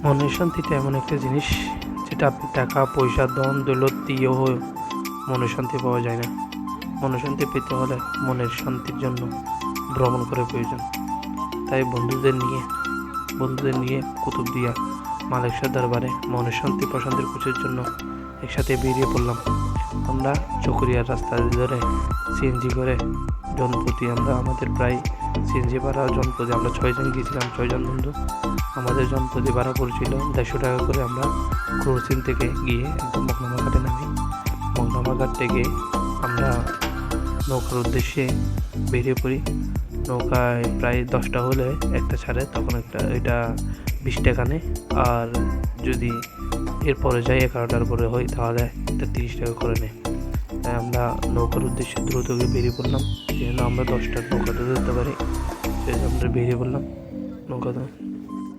মনের শান্তিটা এমন একটা জিনিস যেটা আপনি টাকা পয়সা ধন দৌলত দিয়েও মনের শান্তি পাওয়া যায় না। মনের শান্তি পেতে হলে মনের শান্তির জন্য ভ্রমণ করে প্রয়োজন। তাই বন্ধুদের নিয়ে কুতুবদিয়া মালেকশাহ দরবারে মনের শান্তি প্রশান্তির খোঁজের জন্য একসাথে বেরিয়ে পড়লাম। আমরা চকরিয়ার রাস্তা ধরে সিএনজি করে জনপ্রতি আমরা আমাদের প্রায় সিএনজি ভাড়া জনপ্রতি আমরা 6 জন গিয়েছিলাম, 6 জন বন্ধু। আমাদের জনপ্রতি ভাড়া পড়ছিল 150 টাকা করে। আমরা ক্রোসিন থেকে গিয়ে একদম মগনামা ঘাটে নামি। মগনামা ঘাট থেকে আমরা নৌকার উদ্দেশ্যে বেরিয়ে পড়ি। নৌকায় প্রায় 10টা হলে একটা ছাড়ে, তখন এটা 20 টাকা নেয়। আর যদি এরপরে যাই 11টার পরে হয় তাহলে এটা 30 টাকা করে নেয়। তাই আমরা নৌকার উদ্দেশ্যে দ্রুত বেরিয়ে পড়লাম, যেন আমরা 10টার নৌকাটা ধরতে পারি। সেই আমরা বেরিয়ে পড়লাম।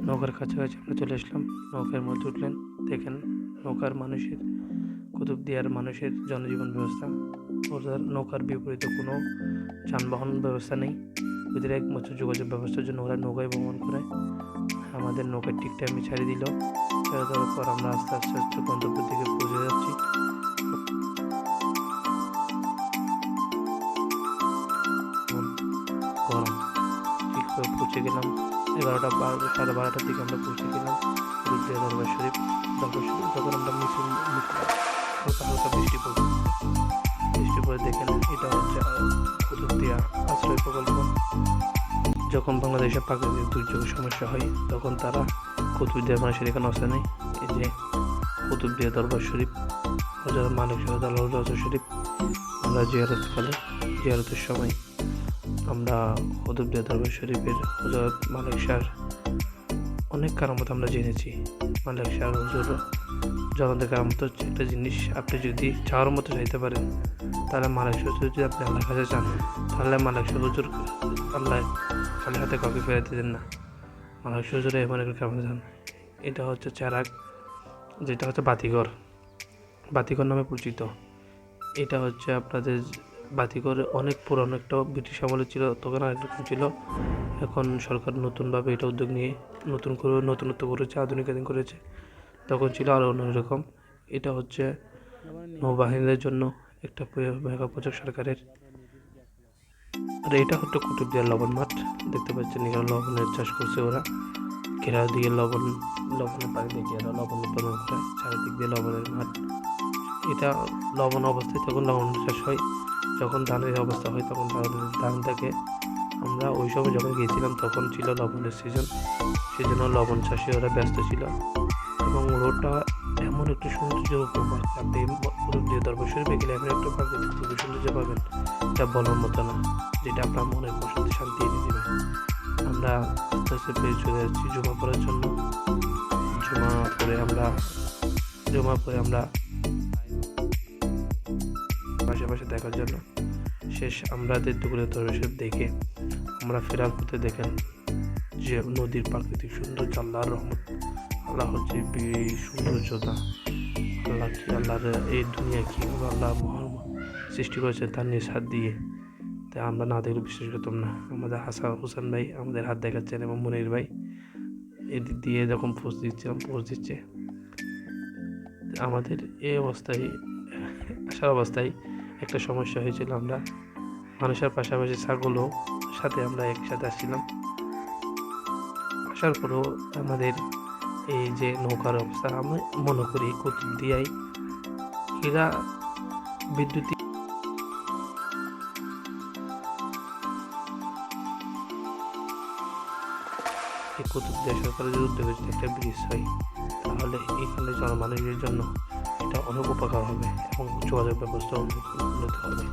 নৌকার কাছাকাছি আমরা চলে আসলাম। নৌকার মধ্যে উঠলেন, দেখেন কুতুবদিয়ার মানুষের জনজীবন ব্যবস্থা। ওদের নৌকার বিপরীতে কোনো যানবাহন ব্যবস্থা নেই। ওদের একমাত্র যোগাযোগ ব্যবস্থার জন্য ওরা নৌকায় ভ্রমণ করে। আমাদের নৌকার ঠিক টাইমে ছেড়ে দিল। ছেড়ে দেওয়ার পর আমরা আস্তে আস্তে গন্তব্যের দিকে পৌঁছে যাচ্ছি। গরম ঠিক করে পৌঁছে গেলাম 11:30 দিকে আমরা পৌঁছে গেলাম কুতুবদিয়া দরবার শরীফ। তখন আমরা হালকা হালকা বৃষ্টি পড়ে দেখেন এটা হচ্ছে কুতুবদিয়া আশ্রয় প্রকল্প। যখন বাংলাদেশে প্রাকৃতিক দুর্যোগের সমস্যা হয় তখন তারা কুতুবদিয়া মানুষের এখানে আসে নেই। এই যে কুতুবদিয়া দরবার শরীফ, হযরত মালেকশাহ দরবার শরীফ। আমরা জিয়ারতের সময় আমরা কুতুবদিয়া দরবার শরীফের হযরত মালেকশাহর অনেক কারামত আমরা জেনেছি। মালেকশাহর হুজুর জগন্নাথের কারামত হচ্ছে একটা জিনিস, আপনি যদি চাওয়ার মতো চাইতে পারেন তাহলে মালেকশাহ হুজুর, যদি আপনি আল্লাহর কাছে চান তাহলে মালেকশাহ হুজুর আল্লাহ খালি হাতে কাউকে ফেরাতে দেন না। মালেকশাহ হুজুরে এমন একটা কারামত চান। এটা হচ্ছে চেরাগ, যেটা হচ্ছে বাতিঘর নামে পরিচিত। এটা হচ্ছে আপনাদের বাতিঘর অনেক পুরনো, একটা ব্রিটিশ আমলে ছিল, তখন আরেকরকম ছিল। এখন সরকার নতুনভাবে এটা উদ্যোগ নিয়ে নতুনত্ব করেছে, আধুনিকায়ন করেছে। তখন ছিল আরও অন্যরকম। এটা হচ্ছে নৌবাহিনীদের জন্য একটা মেগা প্রজেক্ট সরকারের। আর এটা হচ্ছে কুতুবদিয়ার লবণ মাঠ, দেখতে পাচ্ছেন এখানে লবণের চাষ করছে ওরা। ঘেরা দিয়ে লবণের পানি দিয়ে লবণ উৎপাদন করে, চারিদিক দিয়ে লবণের মাঠ। এটা লবণ অবস্থায় তখন লবণ চাষ হয়। যখন ধানের অবস্থা হয় তখন ধানটাকে আমরা ওই সময় যখন গিয়েছিলাম তখন ছিল লবণের সিজন, সেজন্য লবণ চাষে ওরা ব্যস্ত ছিল। এবং রোডটা এমন একটি সৌন্দর্য উপভোগ, আপনি কুতুবদিয়া দরবার শরীফে গেলে এমন একটা প্রাকৃতিক খুবই সৌন্দর্য পাবেন এটা বলার মতো না, যেটা আপনার মনের প্রশান্তি শান্তি এনে দেবে। আমরা আস্তে আস্তে পেয়ে চলে যাচ্ছি জমা পড়ার জন্য। জমা পরে আমরা পাশাপাশি দেখার জন্য আমাদের দুপুরে দর্শক দেখে আমরা ফেরার পথে দেখেন যে নদীর প্রাকৃতিক সৌন্দর্য, আল্লাহর রহমত, আল্লাহ হচ্ছে সৌন্দর্যতা। আল্লাহর এই দুনিয়া কীভাবে আল্লাহ সৃষ্টি করেছে তার নিজ হাত দিয়ে। তাই আমরা না দেখলে বিশ্বাস করতাম না। আমাদের হোসেন ভাই আমাদের হাত দেখাচ্ছেন এবং মনির ভাই এদিক দিয়ে যখন পোজ দিচ্ছে আমাদের এই আসার অবস্থায় একটা সমস্যা হয়েছিল। আমরা মানুষের পাশাপাশি ছাগলও সাথে আমরা একসাথে আসছিলাম। আসার পরেও আমাদের এই যে নৌকার অবস্থা, আমি মনে করি কুতুবদিয়ায় এরা বিদ্যুৎ এই কুতুবদিয়া সরকারের যদি উদ্যোগে যদি একটা ব্রিজ হয় তাহলে এখানে জনমানুষের জন্য এটা অনেক উপকার হবে এবং যোগাযোগ ব্যবস্থা উন্নতি হবে।